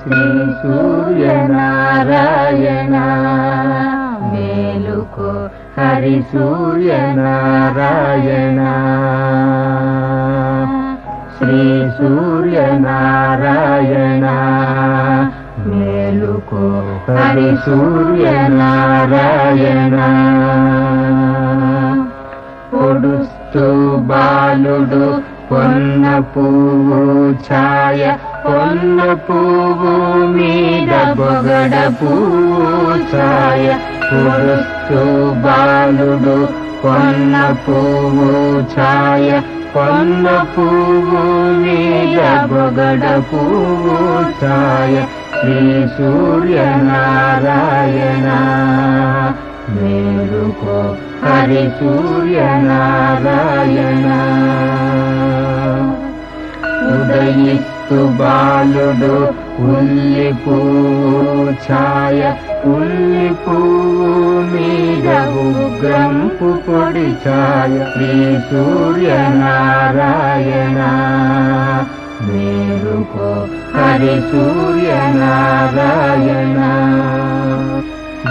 శ్రీ సూర్యనారాయణ మేలుకో హరి సూర్యనారాయణ శ్రీ సూర్యనారాయణ మేలుకో హరి సూర్యనారాయణ పొడుస్తూ బాలుడు పొన్న పువ్వు ఛాయ పొన్న పువ్వు మీద బొగడ పువ్వు ఛాయ పొడుస్తూ బాలుడు పొన్న పువ్వు ఛాయ పొన్న పువ్వు మీద బొగడ పువ్వు ఛాయ శ్రీ సూర్యనారాయణ మేలుకో హరి సూర్యనారాయణ ఉదయిస్తు బాలుడు ఉల్లి పువ్వు ఛాయ ఉల్లి పువ్వు మీద ఉగ్రంపు పొడి ఛాయ శ్రీ సూర్యనారాయణ మేలుకో హరి సూర్యనారాయణ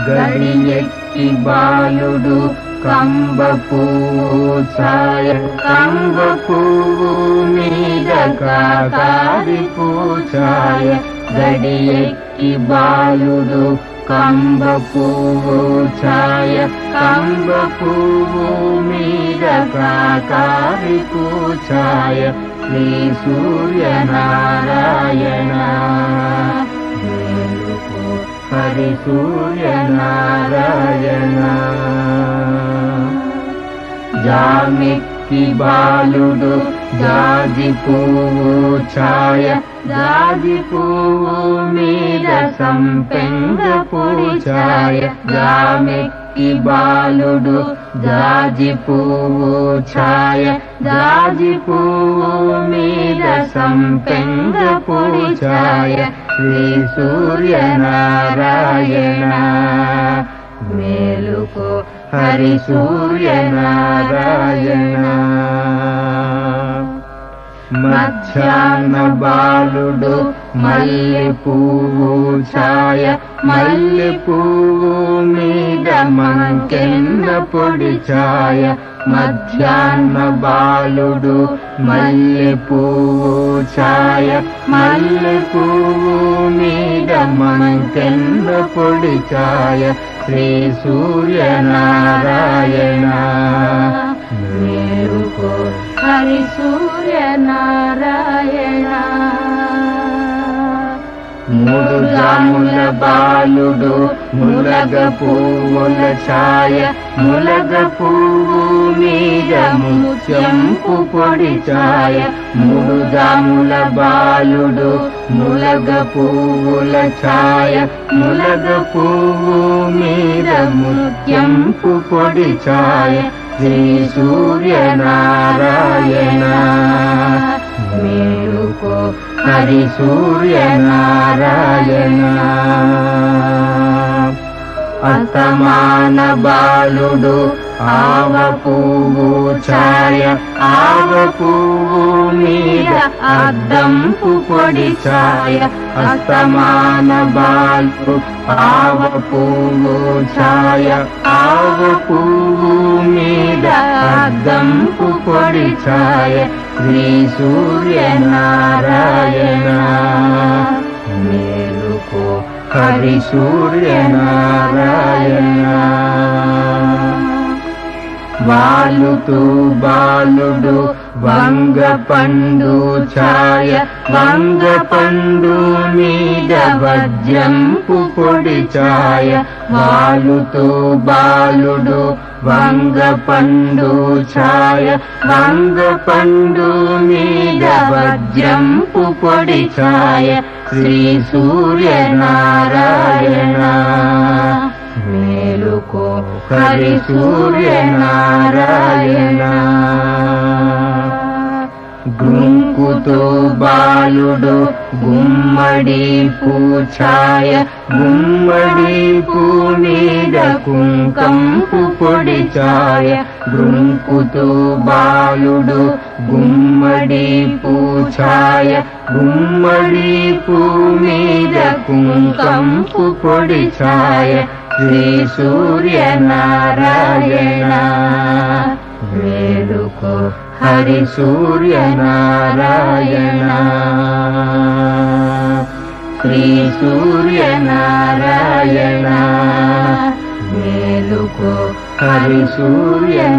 గడియెక్కి బాలుడు కంబ పువ్వు ఛాయ కంబ పువ్వు మీద కాకారి పూఛాయ గడియెక్కి బాలుడు కంబ పువ్వు ఛాయ కంబ పువ్వు మీద కాకారి పూఛాయ శ్రీ సూర్యనారాయణ మేలుకో హరి సూర్యనారాయణ జామిక్కి బాలుడు జాజి పువ్వు ఛాయ జాజి పువ్వు మీద సంపెంగ పొడి ఛాయ జామిక్కి బాలుడు జాజి పువ్వు ఛాయ జాజి పువ్వు మీద సంపెంగ పొడి ఛాయ శ్రీ సూర్యనారాయణ మేలుకో హరి సూర్యనారాయణ మధ్యాహ్న బాలుడు మల్లె పువ్వు ఛాయ మల్లె పువ్వు మీద మంకెన్న పొడి ఛాయ మధ్యాహ్న బాలుడు మల్లె పువ్వు ఛాయ మల్లె పువ్వు మీద మంకెన్న పొడి ఛాయ శ్రీ సూర్యనారాయణ మేలుకో హరి సూర్యనారాయణ మూడు జాముల బాలుడు ములగ పువ్వుల ఛాయ ములగ పువ్వు మీద ముత్యంపు పొడి ఛాయ మూడు జాముల బాలుడు ములగ పువ్వుల ఛాయ ములగ పువ్వు మీద ముత్యంపు పొడి ఛాయ శ్రీ సూర్యనారాయణ మేలుకో హరి సూర్యనారాయణ అసమాన బాలుడు ఆవ పువ్వు ఛాయ ఆవ పువ్వు మీద అద్దంపు పొడి ఛాయ అసమాన బాలుడు ఆవ పువ్వు ఛాయ ఆవ పువ్వు మీద అద్దంపు పొడి ఛాయ శ్రీ సూర్యనారాయణ మేలుకో హరి సూర్యనారాయణ వాలుతూ బాలుడు వంగ పండు ఛాయ వంగ పండు మీద వజ్రంపు పొడి ఛాయ వాలుతూ బాలుడు వంగ పండు ఛాయ వంగ పండు మీద వజ్రంపు పొడి ఛాయ శ్రీ సూర్యనారాయణ మేలుకో హరి సూర్యనారాయణ గుంకుతో బాలుడు గుమ్మడి పూఛాయ గుమ్మడి పూ మీద కుంకంపు పొడి ఛాయ గుంకుతో బాలుడు గుమ్మడి పూఛాయ గుమ్మడి పూ మీద కుంకంపు పొడి ఛాయ శ్రీ సూర్యనారాయణ వేడుకో హరి సూర్యనారాయణ శ్రీ సూర్యనారాయణ మేలుకో హరి సూర్యనారాయణ